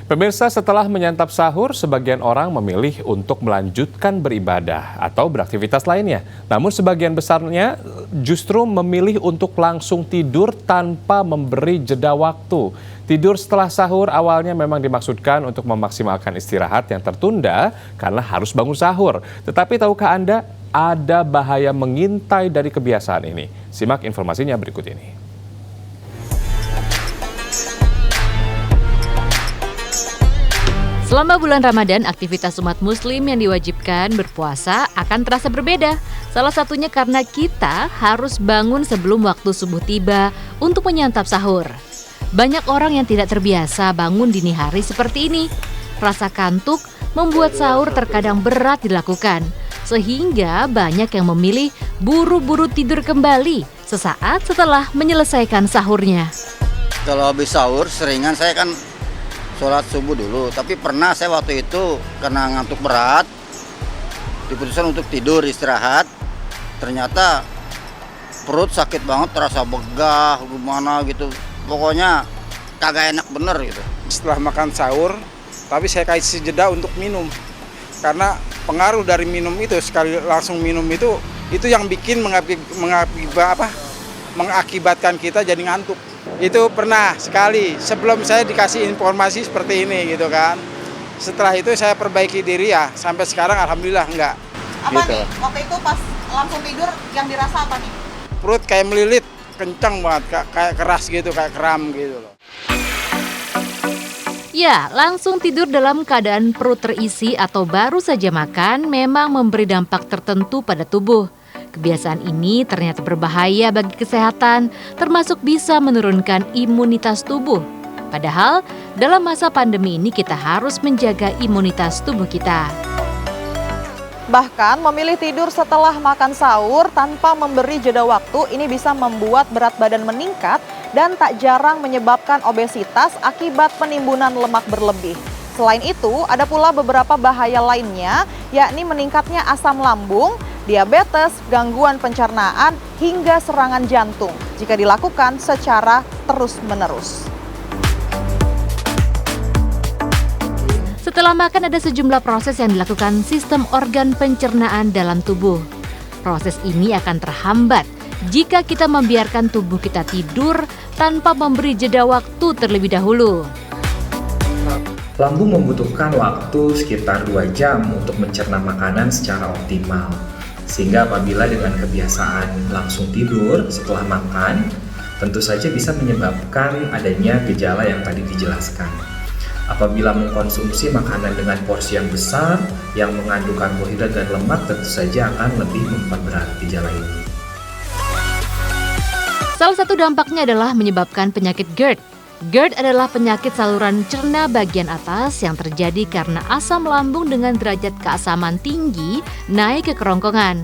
Pemirsa, setelah menyantap sahur, sebagian orang memilih untuk melanjutkan beribadah atau beraktivitas lainnya. Namun sebagian besarnya justru memilih untuk langsung tidur tanpa memberi jeda waktu. Tidur setelah sahur awalnya memang dimaksudkan untuk memaksimalkan istirahat yang tertunda karena harus bangun sahur. Tetapi tahukah Anda, ada bahaya mengintai dari kebiasaan ini? Simak informasinya berikut ini. Selama bulan Ramadan, aktivitas umat muslim yang diwajibkan berpuasa akan terasa berbeda. Salah satunya karena kita harus bangun sebelum waktu subuh tiba untuk menyantap sahur. Banyak orang yang tidak terbiasa bangun dini hari seperti ini. Rasa kantuk membuat sahur terkadang berat dilakukan, sehingga banyak yang memilih buru-buru tidur kembali sesaat setelah menyelesaikan sahurnya. Kalau habis sahur, seringan saya kan sholat subuh dulu, tapi pernah saya waktu itu karena ngantuk berat diputuskan untuk tidur istirahat, ternyata perut sakit banget, terasa begah gimana gitu, pokoknya kagak enak bener gitu. Setelah makan sahur, tapi saya kasih jeda untuk minum, karena pengaruh dari minum itu, sekali langsung minum itu yang bikin mengakibatkan kita jadi ngantuk. Itu pernah sekali sebelum saya dikasih informasi seperti ini gitu kan. Setelah itu saya perbaiki diri ya, sampai sekarang alhamdulillah enggak. Apa gitu. nih? Waktu itu pas langsung tidur yang dirasa apa nih? Perut kayak melilit, kencang banget, kayak keras gitu, kayak kram gitu loh. Ya, langsung tidur dalam keadaan perut terisi atau baru saja makan memang memberi dampak tertentu pada tubuh. Kebiasaan ini ternyata berbahaya bagi kesehatan, termasuk bisa menurunkan imunitas tubuh. Padahal, dalam masa pandemi ini kita harus menjaga imunitas tubuh kita. Bahkan memilih tidur setelah makan sahur tanpa memberi jeda waktu ini bisa membuat berat badan meningkat dan tak jarang menyebabkan obesitas akibat penimbunan lemak berlebih. Selain itu, ada pula beberapa bahaya lainnya, yakni meningkatnya asam lambung, diabetes, gangguan pencernaan, hingga serangan jantung jika dilakukan secara terus-menerus. Setelah makan ada sejumlah proses yang dilakukan sistem organ pencernaan dalam tubuh. Proses ini akan terhambat jika kita membiarkan tubuh kita tidur tanpa memberi jeda waktu terlebih dahulu. Lambung membutuhkan waktu sekitar 2 jam untuk mencerna makanan secara optimal. Sehingga apabila dengan kebiasaan langsung tidur setelah makan, tentu saja bisa menyebabkan adanya gejala yang tadi dijelaskan. Apabila mengkonsumsi makanan dengan porsi yang besar, yang mengandung karbohidrat dan lemak, tentu saja akan lebih memperberat gejala ini. Salah satu dampaknya adalah menyebabkan penyakit GERD. GERD adalah penyakit saluran cerna bagian atas yang terjadi karena asam lambung dengan derajat keasaman tinggi naik ke kerongkongan.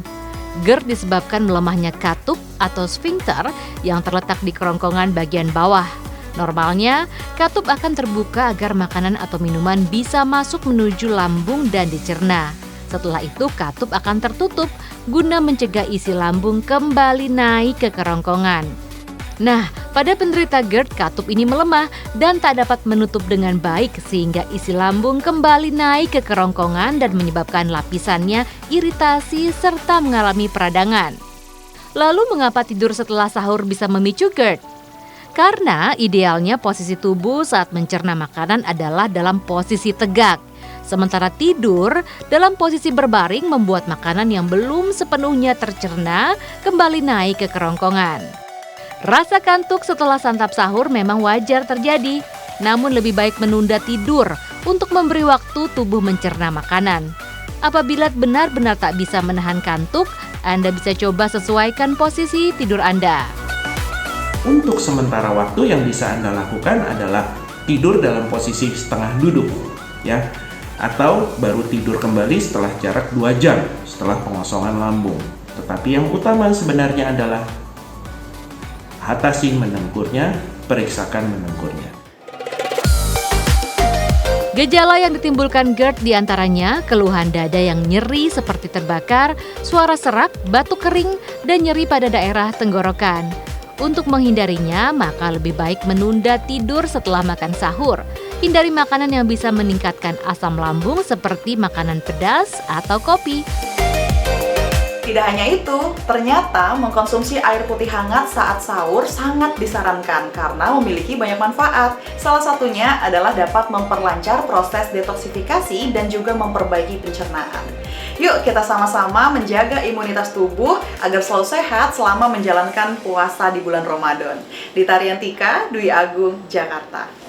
GERD disebabkan melemahnya katup atau sphincter yang terletak di kerongkongan bagian bawah. Normalnya, katup akan terbuka agar makanan atau minuman bisa masuk menuju lambung dan dicerna. Setelah itu, katup akan tertutup guna mencegah isi lambung kembali naik ke kerongkongan. Nah, pada penderita GERD, katup ini melemah dan tak dapat menutup dengan baik sehingga isi lambung kembali naik ke kerongkongan dan menyebabkan lapisannya iritasi serta mengalami peradangan. Lalu mengapa tidur setelah sahur bisa memicu GERD? Karena idealnya posisi tubuh saat mencerna makanan adalah dalam posisi tegak. Sementara tidur dalam posisi berbaring membuat makanan yang belum sepenuhnya tercerna kembali naik ke kerongkongan. Rasa kantuk setelah santap sahur memang wajar terjadi, namun lebih baik menunda tidur untuk memberi waktu tubuh mencerna makanan. Apabila benar-benar tak bisa menahan kantuk, Anda bisa coba sesuaikan posisi tidur Anda. Untuk sementara waktu yang bisa Anda lakukan adalah tidur dalam posisi setengah duduk, ya, atau baru tidur kembali setelah jarak 2 jam setelah pengosongan lambung. Tetapi yang utama sebenarnya adalah atasi mendengkurnya, periksakan mendengkurnya. Gejala yang ditimbulkan GERD diantaranya keluhan dada yang nyeri seperti terbakar, suara serak, batuk kering, dan nyeri pada daerah tenggorokan. Untuk menghindarinya, maka lebih baik menunda tidur setelah makan sahur. Hindari makanan yang bisa meningkatkan asam lambung seperti makanan pedas atau kopi. Tidak hanya itu, ternyata mengkonsumsi air putih hangat saat sahur sangat disarankan karena memiliki banyak manfaat. Salah satunya adalah dapat memperlancar proses detoksifikasi dan juga memperbaiki pencernaan. Yuk kita sama-sama menjaga imunitas tubuh agar selalu sehat selama menjalankan puasa di bulan Ramadan. Dita Riantika, Dwi Agung, Jakarta.